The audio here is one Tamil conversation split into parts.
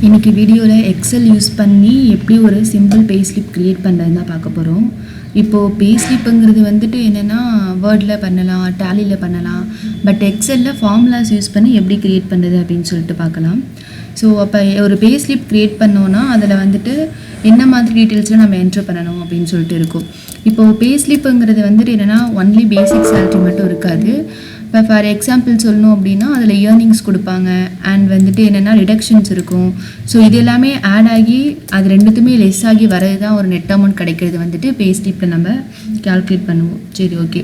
இன்றைக்கி வீடியோவில் எக்ஸல் யூஸ் பண்ணி எப்படி ஒரு சிம்பிள் பே ஸ்லிப் க்ரியேட் பண்ணுறதுன்னு தான் பார்க்க போகிறோம். இப்போது பே ஸ்லிப்புங்கிறது வந்துட்டு என்னென்னா வேர்டில் பண்ணலாம், டேலியில் பண்ணலாம். பட் எக்ஸலில் ஃபார்முலாஸ் யூஸ் பண்ணி எப்படி க்ரியேட் பண்ணுறது அப்படின்னு சொல்லிட்டு பார்க்கலாம். ஸோ அப்போ ஒரு பே ஸ்லிப் க்ரியேட் பண்ணோன்னா அதில் வந்துட்டு என்ன மாதிரி டீட்டெயில்ஸ்லாம் நம்ம என்ட்ரு பண்ணணும் அப்படின்னு சொல்லிட்டு இருக்கும். இப்போது பே ஸ்லிப்புங்கிறது வந்துட்டு என்னென்னா ஒன்லி பேசிக் சேலரி மட்டும் இருக்காது. இப்போ ஃபார் எக்ஸாம்பிள் சொல்லணும் அப்படின்னா அதில் இயர்னிங்ஸ் கொடுப்பாங்க அண்ட் வந்துட்டு என்னென்னா ரிடக்ஷன்ஸ் இருக்கும். ஸோ இது எல்லாமே ஆட் ஆகி அது ரெண்டுத்துமே லெஸ் ஆகி வரது தான் ஒரு நெட் அமௌண்ட் கிடைக்கிறது வந்துட்டு பே ஸ்லிப்பில் நம்ம கால்குலேட் பண்ணுவோம். சரி, ஓகே.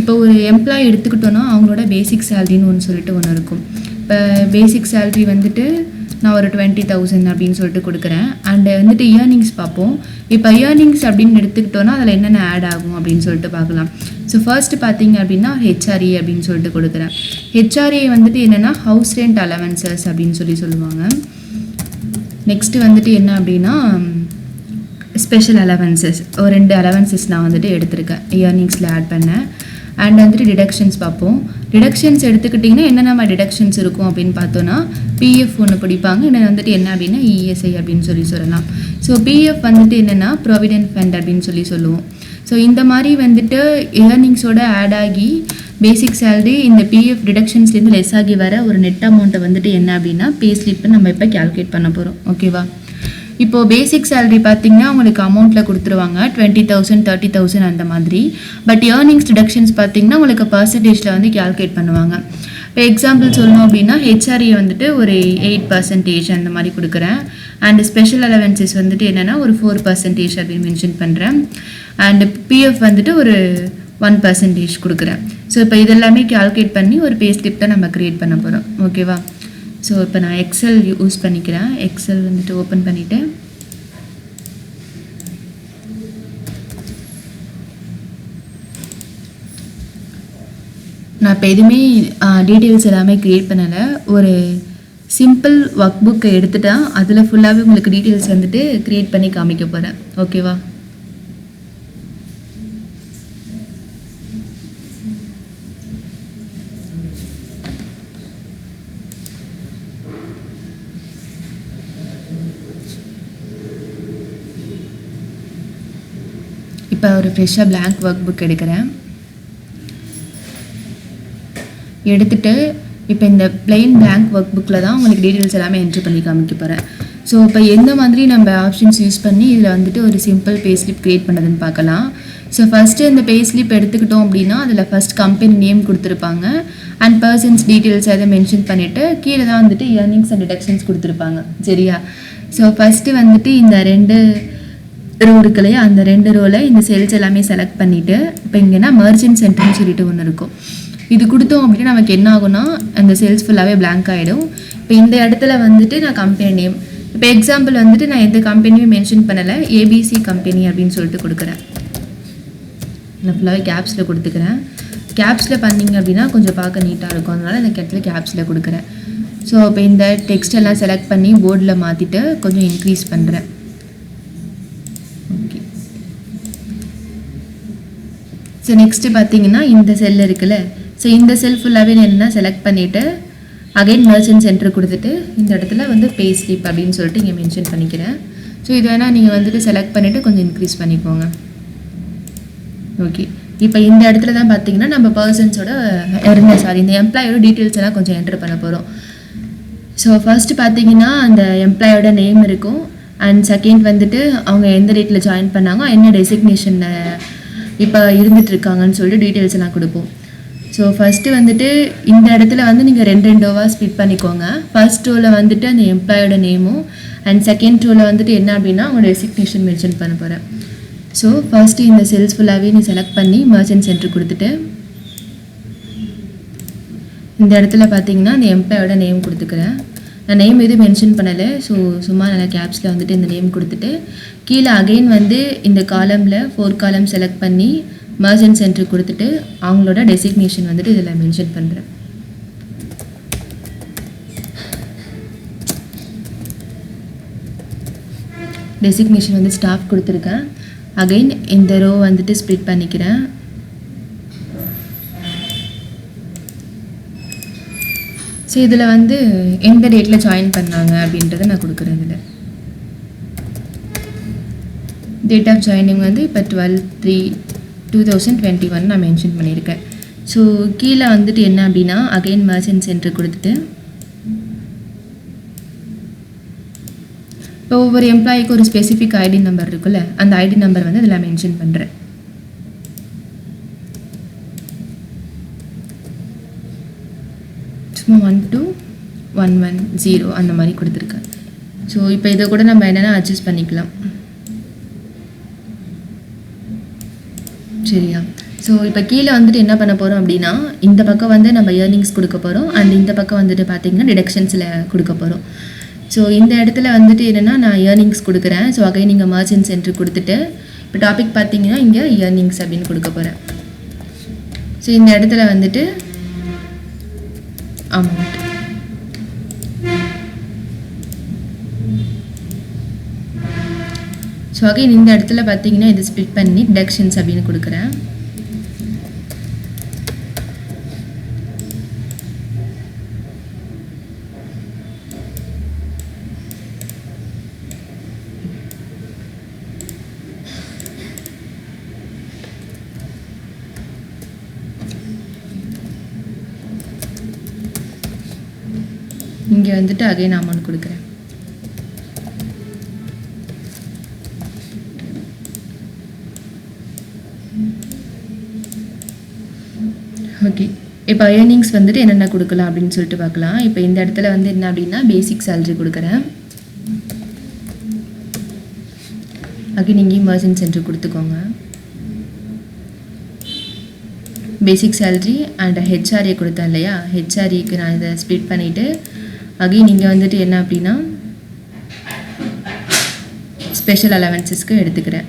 இப்போ ஒரு எம்ப்ளாயி எடுத்துக்கிட்டோன்னா அவங்களோட பேசிக் சேலரின்னு ஒன்று இருக்கும். இப்போ பேசிக் சேலரி வந்துட்டு நான் ஒரு 20,000 அப்படின்னு சொல்லிட்டு கொடுக்குறேன். அண்டு வந்துட்டு இயர்னிங்ஸ் பார்ப்போம். இப்போ இயர்னிங்ஸ் அப்படின்னு எடுத்துக்கிட்டோன்னா அதில் என்னென்ன ஆட் ஆகும் அப்படின்னு சொல்லிட்டு பார்க்கலாம். ஸோ ஃபர்ஸ்ட்டு பார்த்தீங்க அப்படின்னா ஹெச்ஆர்ஏ அப்படின்னு சொல்லிட்டு கொடுக்குறேன். ஹெச்ஆர்ஏ வந்துட்டு என்னென்னா ஹவுஸ் ரெண்ட் அலவன்சஸ் அப்படின்னு சொல்லுவாங்க. நெக்ஸ்ட்டு வந்துட்டு என்ன அப்படின்னா ஸ்பெஷல் அலவன்சஸ், ஒரு 2 அலவன்சஸ் நான் வந்துட்டு எடுத்திருக்கேன் இயர்னிங்ஸில் ஆட் பண்ணேன். அண்ட் வந்துட்டு டிடக்ஷன்ஸ் பார்ப்போம். டிடக்ஷன்ஸ் எடுத்துக்கிட்டிங்கன்னா என்னென்ன டிடக்ஷன்ஸ் இருக்கும் அப்படின்னு பார்த்தோன்னா பிஎஃப் ஒன்று பிடிப்பாங்க, இன்னொன்று வந்துட்டு என்ன அப்படின்னா இஎஸ்ஐ அப்படின்னு சொல்லலாம். ஸோ பிஎஃப் வந்துட்டு என்னென்னா ப்ராவிடென்ட் ஃபண்ட் அப்படின்னு சொல்லுவோம். ஸோ இந்த மாதிரி வந்துட்டு இயர்னிங்ஸோட ஆட் ஆகி பேசிக் சேலரி இந்த பிஎஃப் டிடக்ஷன்ஸ்லேருந்து லெஸ் ஆகி வர ஒரு நெட் அமௌண்ட்டை வந்துட்டு என்ன அப்படின்னா பே ஸ்லிப்பை நம்ம இப்போ கால்குலேட் பண்ண போகிறோம். ஓகேவா? இப்போது பேசிக் சேலரி பார்த்திங்கன்னா உங்களுக்கு அமௌண்ட்டில் கொடுத்துருவாங்க 20,000, 30,000 அந்த மாதிரி. பட் இயர்னிங்ஸ் டிடக்ஷன்ஸ் பார்த்திங்கன்னா உங்களுக்கு பர்சன்டேஜில் வந்து கால்குலேட் பண்ணுவாங்க. இப்போ எக்ஸாம்பிள் சொல்லணும் அப்படின்னா ஹெச்ஆர்ஏ வந்துட்டு ஒரு 8% அந்த மாதிரி கொடுக்குறேன். அண்ட் ஸ்பெஷல் அலவன்சஸ் வந்துட்டு என்னென்னா ஒரு 4% அப்படின்னு மென்ஷன் பண்ணுறேன். அண்டு பிஎஃப் வந்துட்டு ஒரு 1% கொடுக்குறேன். ஸோ இப்போ இதெல்லாமே கால்குலேட் பண்ணி ஒரு பே ஸ்லிப் தான் நம்ம க்ரியேட் பண்ண போகிறோம். ஓகேவா? ஸோ இப்போ நான் எக்ஸல் யூஸ் பண்ணிக்கிறேன். எக்ஸல் வந்துட்டு ஓப்பன் பண்ணிவிட்டு நான் இப்போ எதுவுமே டீட்டெயில்ஸ் எல்லாமே க்ரியேட் பண்ணலை. ஒரு சிம்பிள் ஒர்க் புக்கை எடுத்துட்டேன். அதில் ஃபுல்லாகவே உங்களுக்கு டீட்டெயில்ஸ் வந்துட்டு க்ரியேட் பண்ணி காமிக்க போகிறேன். ஓகேவா? இப்போ ஒரு ஃப்ரெஷ்ஷாக பிளாங்க் ஒர்க் புக் எடுக்கிறேன். எடுத்துகிட்டு இப்போ இந்த பிளெயின் பிளாங்க் ஒர்க் புக்கில் தான் உங்களுக்கு டீட்டெயில்ஸ் எல்லாமே என்ட்ரி பண்ணி காமிக்க போகிறேன். ஸோ இப்போ எந்த மாதிரி நம்ம ஆப்ஷன்ஸ் யூஸ் பண்ணி இதில் வந்துட்டு ஒரு சிம்பிள் பே ஸ்லிப் க்ரியேட் பண்ணுறதுன்னு பார்க்கலாம். ஸோ ஃபஸ்ட்டு இந்த பே ஸ்லிப் எடுத்துக்கிட்டோம் அப்படின்னா அதில் ஃபஸ்ட் கம்பெனி நேம் கொடுத்துருப்பாங்க அண்ட் பர்சன்ஸ் டீட்டெயில்ஸ் எதை மென்ஷன் பண்ணிவிட்டு கீழே தான் வந்துட்டு இயர்னிங்ஸ் அண்ட் டிடக்ஷன்ஸ் கொடுத்துருப்பாங்க. சரியா? ஸோ ஃபஸ்ட்டு வந்துட்டு இந்த 2 ரோ இருக்கு இல்லையா, அந்த 2 ரோவில் இந்த செல்ஸ் எல்லாமே செலக்ட் பண்ணிவிட்டு இப்போ இங்கேனா மர்ச்சன்ட் சென்டர்னு சொல்லிட்டு ஒன்று இருக்கும். இது கொடுத்தோம் அப்படின்னா நமக்கு என்ன ஆகும்னா அந்த செல்ஸ் ஃபுல்லாகவே பிளாங்க் ஆகிடும். இப்போ இந்த இடத்துல வந்துட்டு நான் கம்பெனி நேம், இப்போ எக்ஸாம்பிள் வந்துட்டு நான் எந்த கம்பெனியும் மென்ஷன் பண்ணலை, ஏபிசி கம்பெனி அப்படின்னு சொல்லிட்டு கொடுக்குறேன். நான் ஃபுல்லாகவே கேப்ஸில் கொடுத்துக்கிறேன். கேப்ஸில் பண்ணிங்க அப்படின்னா கொஞ்சம் பார்க்க நீட்டாக இருக்கும், அதனால் இந்த இடத்துல கேப்ஸில் கொடுக்குறேன். ஸோ இப்போ இந்த டெக்ஸ்ட் எல்லாம் செலக்ட் பண்ணி போர்டில் மாற்றிட்டு கொஞ்சம் இன்க்ரீஸ் பண்ணுறேன். ஓகே. ஸோ நெக்ஸ்ட்டு பார்த்தீங்கன்னா இந்த செல் இருக்குல்ல, ஸோ இந்த செல் ஃபுல்லாகவே என்னென்னா செலக்ட் பண்ணிவிட்டு அகைன் மர்ச்சன்ட் சென்டர் கொடுத்துட்டு இந்த இடத்துல வந்து பே ஸ்லிப் அப்படின்னு சொல்லிட்டு இங்கே மென்ஷன் பண்ணிக்கிறேன். ஸோ இது வேணால் நீங்கள் வந்துட்டு செலக்ட் பண்ணிவிட்டு கொஞ்சம் இன்க்ரீஸ் பண்ணிக்கோங்க. ஓகே. இப்போ இந்த இடத்துல தான் பார்த்தீங்கன்னா நம்ம பர்சன்ஸோட இந்த எம்ப்ளாயோட டீட்டெயில்ஸ் எல்லாம் கொஞ்சம் என்ட்ரு பண்ண போகிறோம். ஸோ ஃபர்ஸ்ட்டு பார்த்தீங்கன்னா அந்த எம்ப்ளாயோட நேம் இருக்கும் அண்ட் செகண்ட் வந்துட்டு அவங்க எந்த டேட்டில் ஜாயின் பண்ணாங்க, என்ன டெசிக்னேஷனில் இப்போ இருந்துகிட்ருக்காங்கன்னு சொல்லிட்டு டீட்டெயில்ஸ் எல்லாம் கொடுப்போம். ஸோ ஃபஸ்ட்டு வந்துட்டு இந்த இடத்துல வந்து நீங்கள் 2 ரோவாக ஸ்பிட் பண்ணிக்கோங்க. ஃபர்ஸ்ட் ரோவில் வந்துட்டு அந்த எம்ப்ளாயோட நேமும் அண்ட் செகண்ட் ரோவில் வந்துட்டு என்ன அப்படின்னா அவங்க டெசிக்னேஷன் மென்ஷன் பண்ண போகிறேன். ஸோ ஃபர்ஸ்ட்டு இந்த செல்ஸ் ஃபுல்லாகவே நீ செலக்ட் பண்ணி மர்ச்சன்ட் சென்டர் கொடுத்துட்டு இந்த இடத்துல பார்த்தீங்கன்னா அந்த எம்ப்ளாயோட நேம் கொடுத்துக்கிறேன். நான் நேம் எதுவும் மென்ஷன் பண்ணலை, ஸோ சும்மா நல்லா கேப்ஸில் வந்துட்டு இந்த நேம் கொடுத்துட்டு கீழே அகெயின் வந்து இந்த காலமில் 4 காலம் செலக்ட் பண்ணி மர்ச்சன்ட் சென்டர் கொடுத்துட்டு அவங்களோட டெசிக்னேஷன் வந்துட்டு இதில் மென்ஷன் பண்ணுறேன். டெசிக்னேஷன் வந்து ஸ்டாஃப் கொடுத்துருக்கேன். அகெயின் இந்த ரோ வந்துட்டு ஸ்ப்ளிட் பண்ணிக்கிறேன். ஸோ இதில் வந்து எந்த டேட்டில் ஜாயின் பண்ணாங்க அப்படின்றத நான் கொடுக்குறேன். இதில் டேட் ஆஃப் ஜாயினிங் வந்து இப்போ 12/3/2021 நான் மென்ஷன் பண்ணியிருக்கேன். ஸோ கீழே வந்துட்டு என்ன அப்படின்னா அகைன் மர்ச்சன்ட் சென்டர் கொடுத்துட்டு இப்போ ஒவ்வொரு எம்ப்ளாயிக்கு ஒரு ஸ்பெசிஃபிக் ஐடி நம்பர் இருக்குல்ல, அந்த ஐடி நம்பர் வந்து இதில் மென்ஷன் பண்ணுறேன். சும்மா 12110 அந்த மாதிரி கொடுத்துருக்கேன். ஸோ இப்போ இதை கூட நம்ம என்னென்னா அட்ஜஸ்ட் பண்ணிக்கலாம். சரியா? ஸோ இப்போ கீழே வந்துட்டு என்ன பண்ண போகிறோம் அப்படின்னா இந்த பக்கம் வந்து நம்ம இயர்னிங்ஸ் கொடுக்க போகிறோம், அண்ட் இந்த பக்கம் வந்துட்டு பார்த்திங்கன்னா டிடக்ஷன்ஸில் கொடுக்க போகிறோம். ஸோ இந்த இடத்துல வந்துட்டு என்னென்னா நான் இயர்னிங்ஸ் கொடுக்குறேன். ஸோ அகைன் நீங்கள் மர்ச்சன்ட் சென்டர் கொடுத்துட்டு இப்போ டாபிக் பார்த்தீங்கன்னா இங்கே இயர்னிங்ஸ் அப்படின்னு கொடுக்க போகிறேன். ஸோ இந்த இடத்துல வந்துட்டு அமௌண்ட், ஸோ அகைன் இந்த இடத்துல பார்த்தீங்கன்னா இது ஸ்ப்ளிட் பண்ணி டிடக்ஷன்ஸ் அப்படின்னு கொடுக்குறேன். இங்கே வந்துட்டு அகைன் அமௌண்ட் கொடுக்குறேன். ஓகே, இப்போ ஏர்னிங்ஸ் வந்துட்டு என்னென்ன கொடுக்கலாம் அப்படின்னு சொல்லிட்டு பார்க்கலாம். இப்போ இந்த இடத்துல வந்து என்ன அப்படின்னா பேசிக் சேலரி கொடுக்குறேன். அகைன் இங்கேயும் மர்ச்சன்ட் சென்டர் கொடுத்துக்கோங்க. பேசிக் சேலரி அண்ட் ஹெச்ஆர்ஏ கொடுத்தேன் இல்லையா, ஹெச்ஆர்ஏக்கு நான் இதை ஸ்ப்ளிட் பண்ணிவிட்டு அகைன் இங்கே வந்துட்டு என்ன அப்படின்னா ஸ்பெஷல் அலவன்சஸ்க்கு எடுத்துக்கிறேன்.